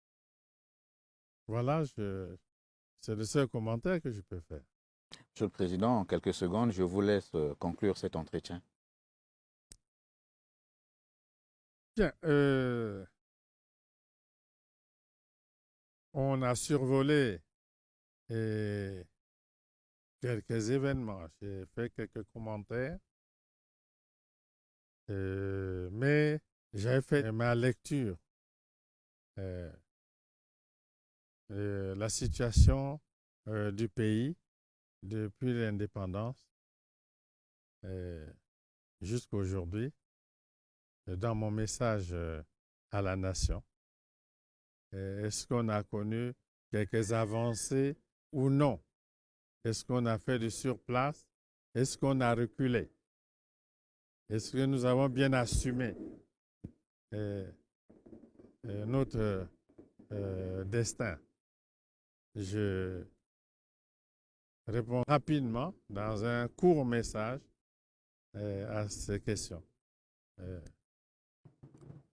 Voilà, c'est le seul commentaire que je peux faire. Monsieur le Président, en quelques secondes, je vous laisse conclure cet entretien. Bien, on a survolé quelques événements. J'ai fait quelques commentaires, mais j'ai fait ma lecture. La situation du pays depuis l'indépendance jusqu'à aujourd'hui, dans mon message à la nation. Est-ce qu'on a connu quelques avancées ou non? Est-ce qu'on a fait du surplace? Est-ce qu'on a reculé? Est-ce que nous avons bien assumé notre destin? Je réponds rapidement dans un court message à ces questions.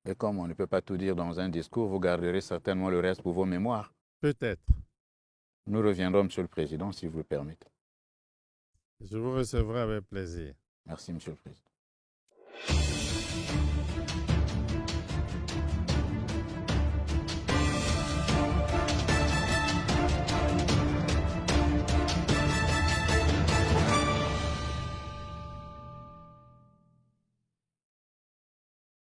Et comme on ne peut pas tout dire dans un discours, vous garderez certainement le reste pour vos mémoires. Peut-être. Nous reviendrons, Monsieur le Président, si vous le permettez. Je vous recevrai avec plaisir. Merci, Monsieur le Président.